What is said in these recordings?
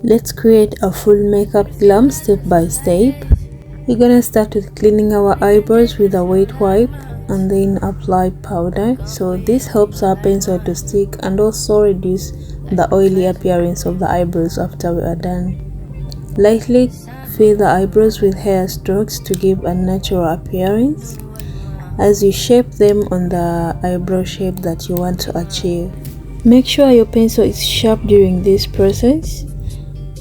Let's create a full makeup glam step by step. We're gonna start with cleaning our eyebrows with a wet wipe and then apply powder, so this helps our pencil to stick and also reduce the oily appearance of the eyebrows after we are done. Lightly fill the eyebrows with hair strokes to give a natural appearance as you shape them on the eyebrow shape that you want to achieve. Make sure your pencil is sharp during this process.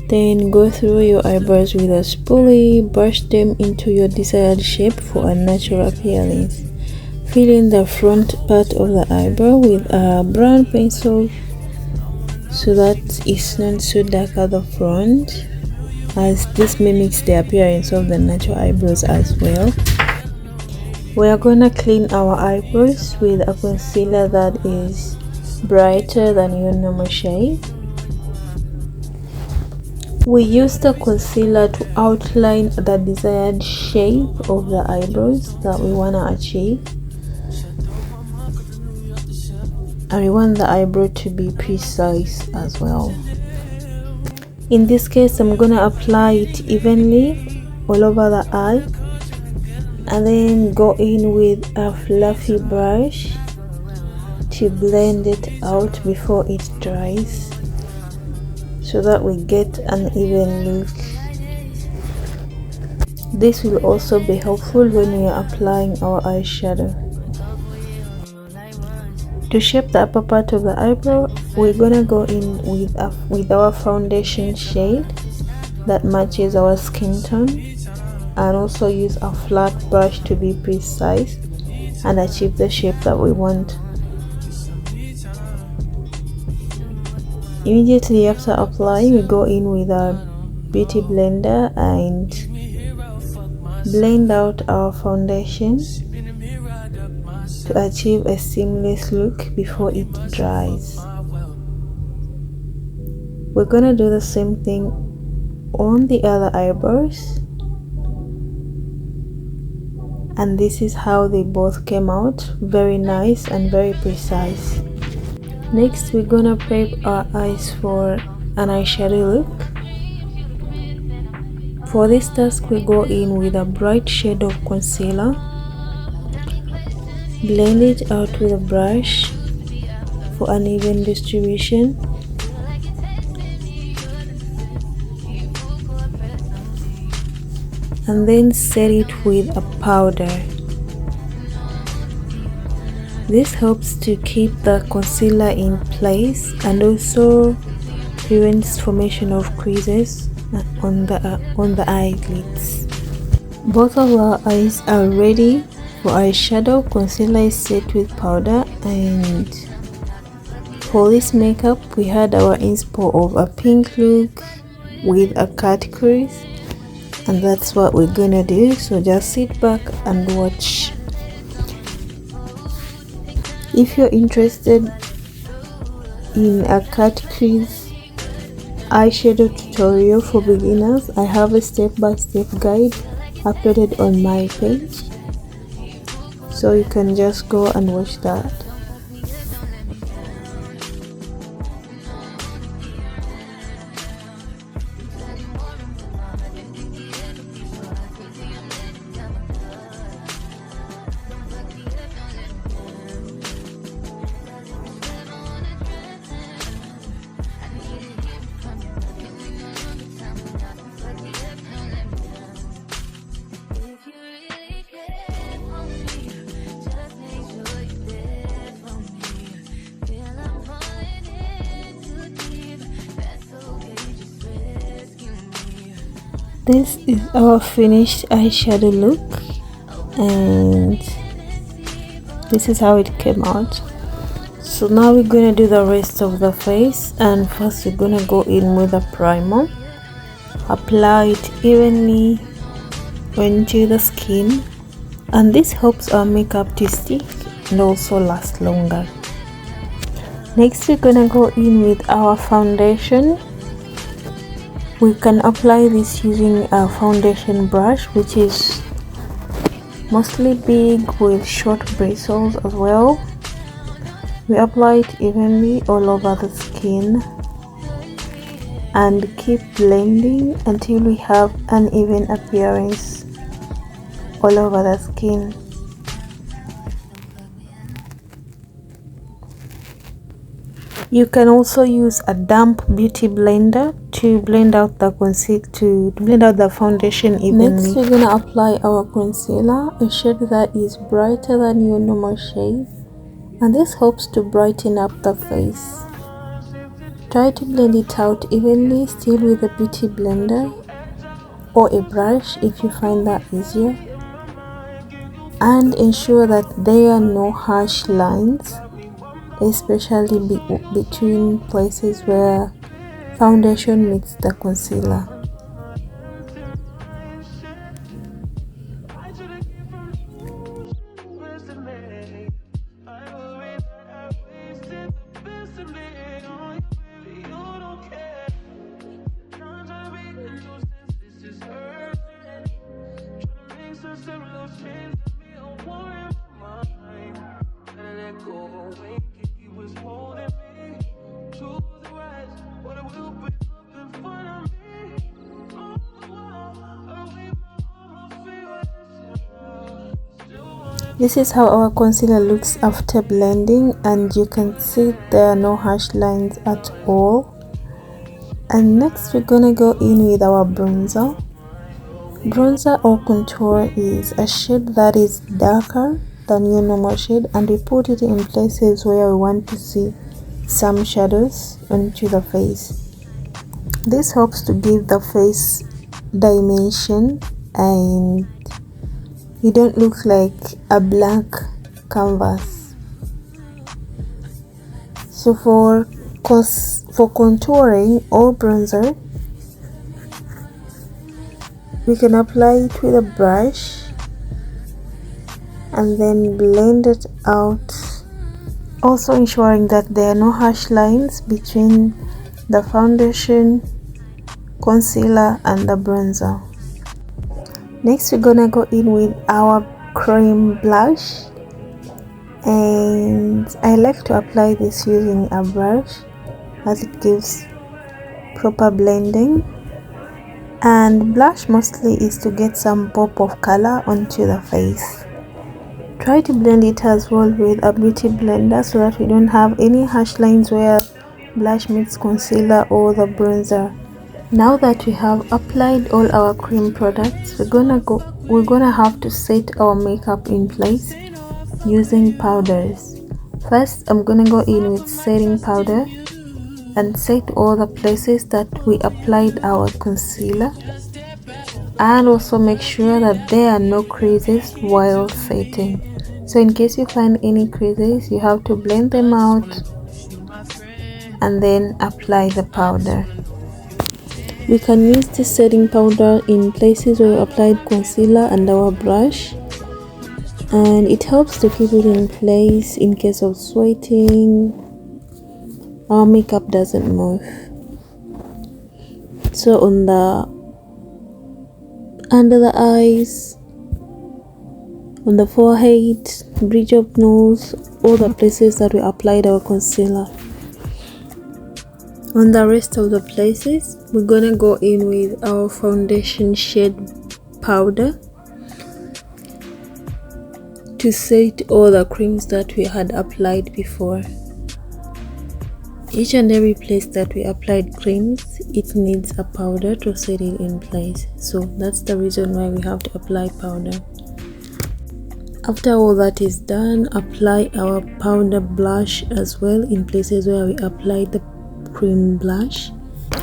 Then go through your eyebrows with a spoolie, brush them into your desired shape for a natural appearance. Fill in the front part of the eyebrow with a brown pencil so that it's not so dark at the front, as this mimics the appearance of the natural eyebrows as well. We are gonna clean our eyebrows with a concealer that is brighter than your normal shade. We use the concealer to outline the desired shape of the eyebrows that we want to achieve, and we want the eyebrow to be precise as well. In this case, I'm gonna apply it evenly all over the eye and then go in with a fluffy brush to blend it out before it dries, so that we get an even look. This will also be helpful when we are applying our eyeshadow. To shape the upper part of the eyebrow, we're gonna go in with our foundation shade that matches our skin tone, and also use a flat brush to be precise and achieve the shape that we want. Immediately after applying, we go in with our beauty blender and blend out our foundation to achieve a seamless look before it dries. We're gonna do the same thing on the other eyebrows, and this is how they both came out, very nice and very precise. Next, we're gonna prep our eyes for an eyeshadow look. For this task, we go in with a bright shade of concealer, blend it out with a brush for an even distribution, and then set it with a powder. This helps to keep the concealer in place and also prevents formation of creases on the eyelids. Both of our eyes are ready for eyeshadow. Concealer is set with powder, and for this makeup we had our inspo of a pink look with a cut crease, and that's what we're gonna do, so just sit back and watch. If you're interested in a cut crease eyeshadow tutorial for beginners, I have a step-by-step guide uploaded on my page, so you can just go and watch that. This is our finished eyeshadow look, and this is how it came out. So now we're gonna do the rest of the face, and first we're gonna go in with a primer. Apply it evenly onto the skin, and this helps our makeup to stick and also last longer. Next, we're gonna go in with our foundation. We can apply this using a foundation brush, which is mostly big with short bristles as well. We apply it evenly all over the skin, and keep blending until we have an even appearance all over the skin. You can also use a damp beauty blender to blend out the foundation evenly. Next, we're gonna apply our concealer, a shade that is brighter than your normal shade, and this helps to brighten up the face. Try to blend it out evenly, still with a beauty blender or a brush if you find that easier, and ensure that there are no harsh lines, especially between places where foundation meets the concealer. This is how our concealer looks after blending, and you can see there are no harsh lines at all. And next we're gonna go in with our bronzer. Bronzer or contour is a shade that is darker than your normal shade, and we put it in places where we want to see some shadows onto the face. This helps to give the face dimension and you don't look like a blank canvas. So for contouring or bronzer, we can apply it with a brush and then blend it out, also ensuring that there are no harsh lines between the foundation, concealer and the bronzer. Next, we're gonna go in with our cream blush, and I like to apply this using a brush as it gives proper blending. And blush mostly is to get some pop of color onto the face. Try to blend it as well with a beauty blender so that we don't have any harsh lines where blush meets concealer or the bronzer. Now that we have applied all our cream products, we're gonna have to set our makeup in place using powders. First, I'm gonna go in with setting powder and set all the places that we applied our concealer, and also make sure that there are no creases while setting. So in case you find any creases, you have to blend them out and then apply the powder. We can use this setting powder in places where we applied concealer and our brush, and it helps to keep it in place in case of sweating. Our makeup doesn't move. So on the under the eyes, on the forehead, bridge of nose, all the places that we applied our concealer. On the rest of the places, we're gonna go in with our foundation shade powder to set all the creams that we had applied before. Each and every place that we applied creams, it needs a powder to set it in place. So that's the reason why we have to apply powder. After all that is done, apply our powder blush as well in places where we applied the cream blush.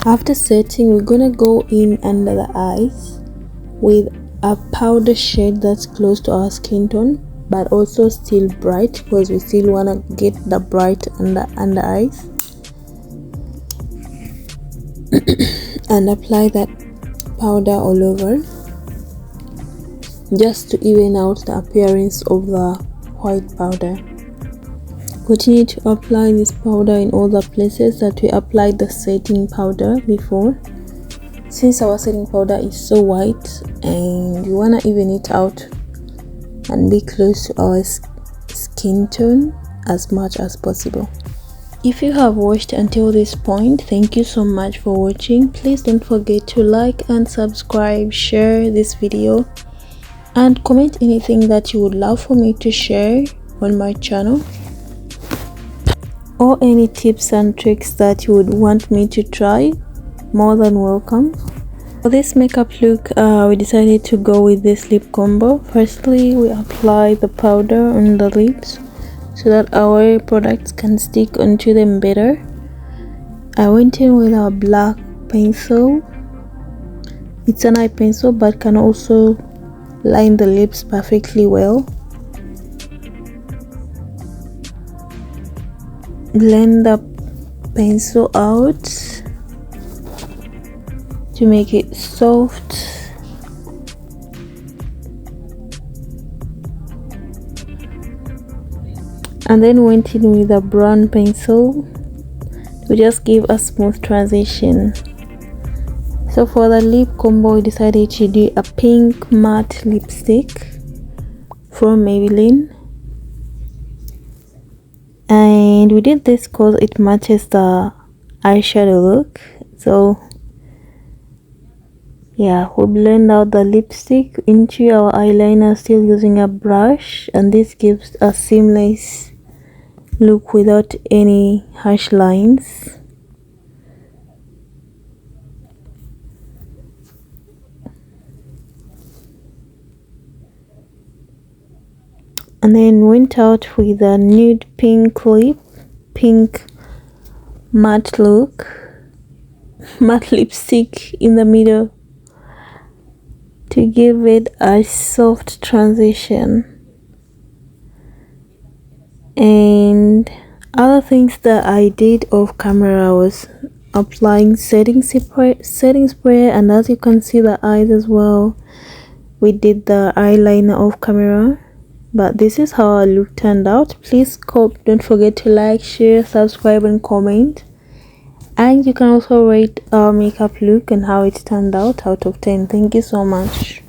After setting, we're gonna go in under the eyes with a powder shade that's close to our skin tone but also still bright, because we still want to get the bright under eyes. And apply that powder all over just to even out the appearance of the white powder. Continue to apply this powder in all the places that we applied the setting powder before. Since our setting powder is so white and we want to even it out and be close to our skin tone as much as possible. If you have watched until this point, thank you so much for watching. Please don't forget to like and subscribe, share this video, and comment anything that you would love for me to share on my channel, or any tips and tricks that you would want me to try. More than welcome. For this makeup look, we decided to go with this lip combo. Firstly, we apply the powder on the lips so that our products can stick onto them better. I went in with a black pencil. It's an eye pencil but can also line the lips perfectly well. Blend the pencil out to make it soft. And then went in with a brown pencil to just give a smooth transition. So for the lip combo, we decided to do a pink matte lipstick from Maybelline, and we did this because it matches the eyeshadow look. So yeah, we blend out the lipstick into our eyeliner still using a brush, and this gives a seamless look without any harsh lines. And then went out with a nude pink lip, pink matte look, matte lipstick in the middle to give it a soft transition. And other things that I did off camera was applying setting spray, and as you can see, the eyes as well. We did the eyeliner off camera, but this is how our look turned out. Please don't forget to like, share, subscribe, and comment. And you can also rate our makeup look and how it turned out of 10. Thank you so much.